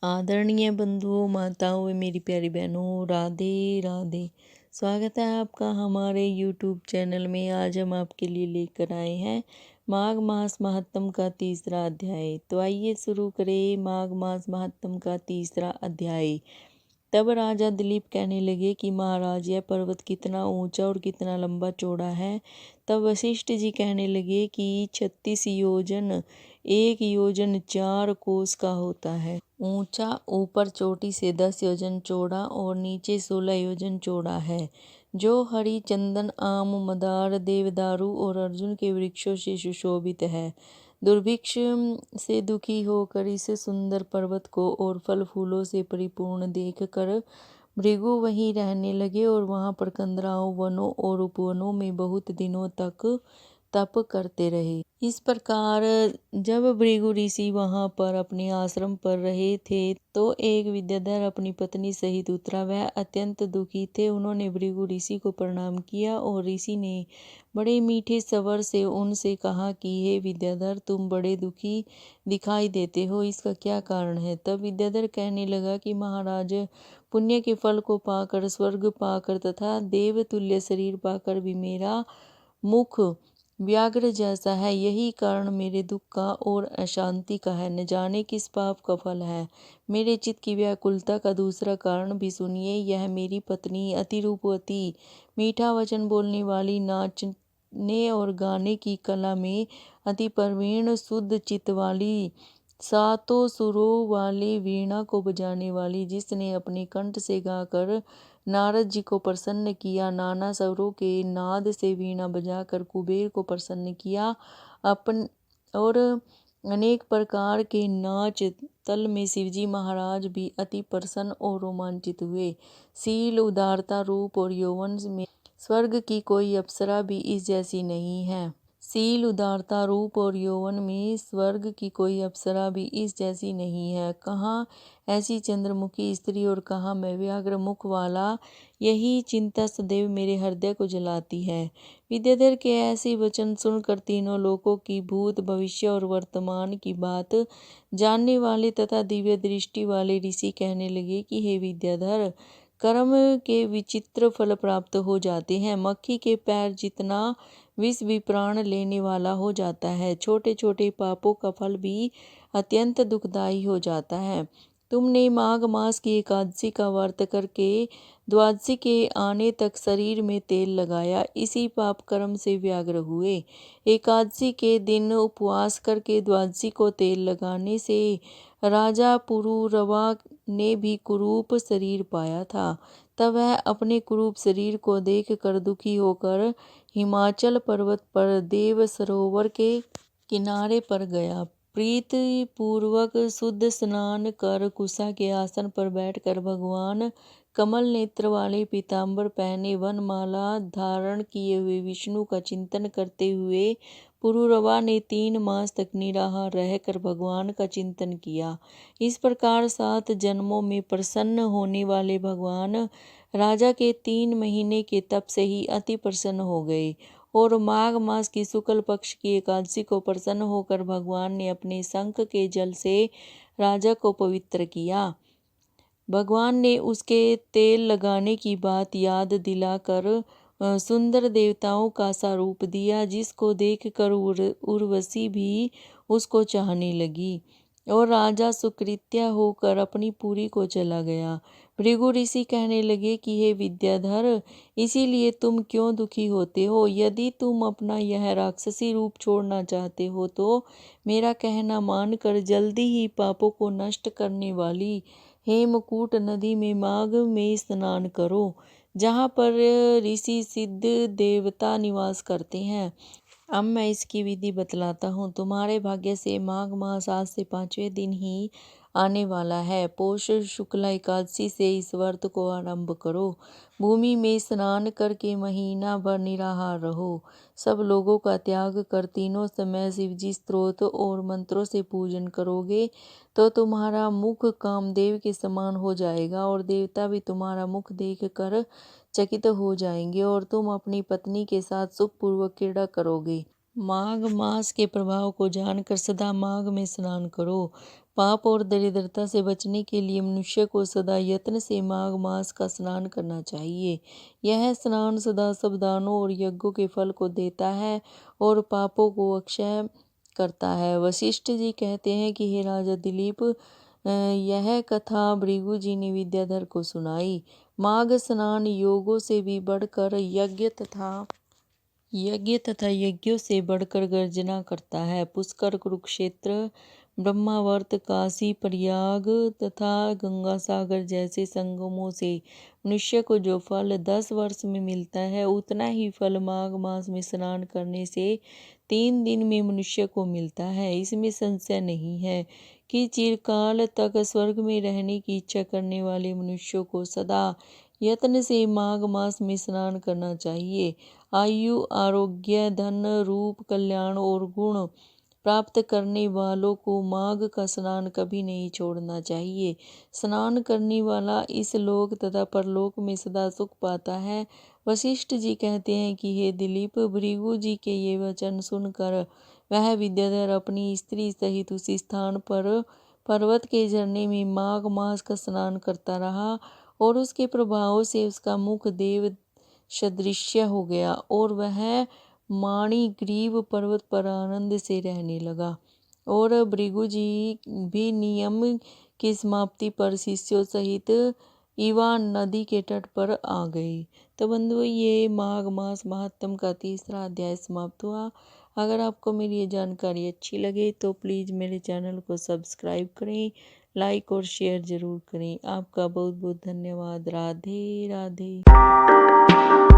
आदरणीय बंधुओं, माताओं व मेरी प्यारी बहनों, राधे राधे। स्वागत है आपका हमारे YouTube चैनल में। आज हम आपके लिए लेकर आए हैं माघ मास महात्म का तीसरा अध्याय। तो आइए शुरू करें माघ मास महात्म का तीसरा अध्याय। तब राजा दिलीप कहने लगे कि महाराज, यह पर्वत कितना ऊंचा और कितना लंबा चौड़ा है। तब वशिष्ठ जी कहने लगे कि 36 योजन, 1 योजन 4 कोस का होता है। ऊंचा, ऊपर चोटी से 10 योजन चौड़ा और नीचे 16 योजन चौड़ा है। जो हरि चंदन, आम, मदार, देवदारू और अर्जुन के वृक्षों से सुशोभित है। दुर्भिक्ष से दुखी होकर इस सुंदर पर्वत को और फल फूलों से परिपूर्ण देखकर भृगु वहीं रहने लगे और वहां पर कंदराओं, वनों और उपवनों में बहुत दिनों तक तप करते रहे। इस प्रकार जब भृगु ऋषि वहां पर अपने आश्रम पर रहे थे तो एक विद्याधर अपनी पत्नी सहित उतरा। वह अत्यंत दुखी थे। उन्होंने भृगु ऋषि को प्रणाम किया और ऋषि ने बड़े मीठे स्वर से उनसे कहा कि हे विद्याधर, तुम बड़े दुखी दिखाई देते हो, इसका क्या कारण है। तब विद्याधर कहने लगा कि महाराज, पुण्य के फल को पाकर, स्वर्ग पाकर तथा देवतुल्य शरीर पाकर भी मेरा मुख व्याघ्र जैसा है। यही कारण मेरे दुख का और अशांति का है। न जाने किस पाप का फल है। मेरे चित्त की व्याकुलता का दूसरा कारण भी सुनिए। यह मेरी पत्नी अति रूपवती, मीठा वचन बोलने वाली, नाचने और गाने की कला में अति प्रवीण, शुद्ध चित्त वाली, सातों सुरों वाले वीणा को बजाने वाली, जिसने अपने कंठ से गाकर नारद जी को प्रसन्न किया, नाना स्वरों के नाद से वीणा बजाकर कुबेर को प्रसन्न किया, अपन और अनेक प्रकार के नाच तल में शिवजी महाराज भी अति प्रसन्न और रोमांचित हुए। शील, उदारता, रूप और यौवन में स्वर्ग की कोई अप्सरा भी इस जैसी नहीं है। शील, उदारता, रूप और यौवन में स्वर्ग की कोई अप्सरा भी इस जैसी नहीं है। कहाँ ऐसी चंद्रमुखी स्त्री और कहाँ मैं व्याघ्र मुख वाला। यही चिंता सदैव मेरे हृदय को जलाती है। विद्याधर के ऐसे वचन सुनकर तीनों लोकों की, भूत, भविष्य और वर्तमान की बात जानने वाले तथा दिव्य दृष्टि वाले ऋषि कहने लगे कि हे विद्याधर, कर्म के विचित्र फल प्राप्त हो जाते हैं। मक्खी के पैर जितना विष भी प्राण लेने वाला हो जाता है। छोटे छोटे पापों का फल भी अत्यंत दुखदायी हो जाता है। तुमने माघ मास की एकादशी का व्रत करके द्वादशी के आने तक शरीर में तेल लगाया, इसी पाप कर्म से व्याग्र हुए। एकादशी के दिन उपवास करके द्वादशी को तेल लगाने से राजा पुरुरवा ने भी कुरूप शरीर पाया था। तब वह अपने कुरूप शरीर को देख कर दुखी होकर हिमाचल पर्वत पर देव सरोवर के किनारे पर गया। प्रीति पूर्वक शुद्ध स्नान कर कुशा के आसन पर बैठकर भगवान कमल नेत्र वाले, पीताम्बर पहने, वनमाला धारण किए हुए विष्णु का चिंतन करते हुए पुरुरवा ने 3 मास तक निराहार रहकर भगवान का चिंतन किया। इस प्रकार 7 जन्मों में प्रसन्न होने वाले भगवान राजा के 3 महीने के तप से ही अति प्रसन्न हो गए और माघ मास की शुक्ल पक्ष की एकादशी को प्रसन्न होकर भगवान ने अपने शंख के जल से राजा को पवित्र किया। भगवान ने उसके तेल लगाने की बात याद दिलाकर सुंदर देवताओं का सा रूप दिया, जिसको देखकर उर्वशी भी उसको चाहने लगी और राजा सुकृत्य होकर अपनी पुरी को चला गया। भृगु ऋषि कहने लगे कि हे विद्याधर, इसीलिए तुम क्यों दुखी होते हो। यदि तुम अपना यह राक्षसी रूप छोड़ना चाहते हो तो मेरा कहना मानकर जल्दी ही पापों को नष्ट करने वाली हेमकूट नदी में माघ में स्नान करो, जहाँ पर ऋषि सिद्ध देवता निवास करते हैं। अब मैं इसकी विधि बतलाता हूँ। तुम्हारे भाग्य से माघ मास आज से 5वें दिन ही आने वाला है। पौष शुक्ला एकादशी से इस व्रत को आरंभ करो। भूमि में स्नान करके महीना भर निराहार रहो। सब लोगों का त्याग कर तीनों समय शिवजी स्तोत्र और मंत्रों से पूजन करोगे तो तुम्हारा मुख कामदेव के समान हो जाएगा और देवता भी तुम्हारा मुख देख कर चकित हो जाएंगे और तुम अपनी पत्नी के साथ सुखपूर्वक क्रीड़ा करोगे। माघ मास के प्रभाव को जानकर सदा माघ में स्नान करो। पाप और दरिद्रता से बचने के लिए मनुष्य को सदा यत्न से माघ मास का स्नान करना चाहिए। यह स्नान सदा सब दानों और यज्ञों के फल को देता है और पापों को अक्षय करता है। वशिष्ठ जी कहते हैं कि हे राजा दिलीप, यह कथा भृगु जी ने विद्याधर को सुनाई। माघ स्नान योगों से भी बढ़कर यज्ञ तथा यज्ञों से बढ़कर गर्जना करता है। पुष्कर, कुरुक्षेत्र, ब्रह्मावर्त, काशी, प्रयाग तथा गंगा सागर जैसे संगमों से मनुष्य को जो फल 10 वर्ष में मिलता है, उतना ही फल माघ मास में स्नान करने से 3 दिन में मनुष्य को मिलता है। इसमें संशय नहीं है कि चिरकाल तक स्वर्ग में रहने की इच्छा करने वाले मनुष्यों को सदा यत्न से माघ मास में स्नान करना चाहिए। आयु, आरोग्य, धन, रूप, कल्याण और गुण प्राप्त करने वालों को माघ का स्नान कभी नहीं छोड़ना चाहिए। स्नान करने वाला इस लोक तथा परलोक में सदा सुख पाता है। वशिष्ठ जी कहते हैं कि हे दिलीप, भृगु जी के ये वचन सुनकर वह विद्याधर अपनी स्त्री सहित उसी स्थान पर पर्वत के झरने में माघ मास का स्नान करता रहा और उसके प्रभाव से उसका मुख देव सदृश्य हो गया और वह माणिग्रीव पर्वत पर आनंद से रहने लगा। और भृगु जी भी नियम की समाप्ति पर शिष्यों सहित इवान नदी के तट पर आ गए। तो बंधुओं, ये माघ मास महात्म का 3रा अध्याय समाप्त हुआ। अगर आपको मेरी ये जानकारी अच्छी लगे तो प्लीज़ मेरे चैनल को सब्सक्राइब करें, लाइक और शेयर ज़रूर करें। आपका बहुत बहुत धन्यवाद। राधे राधे।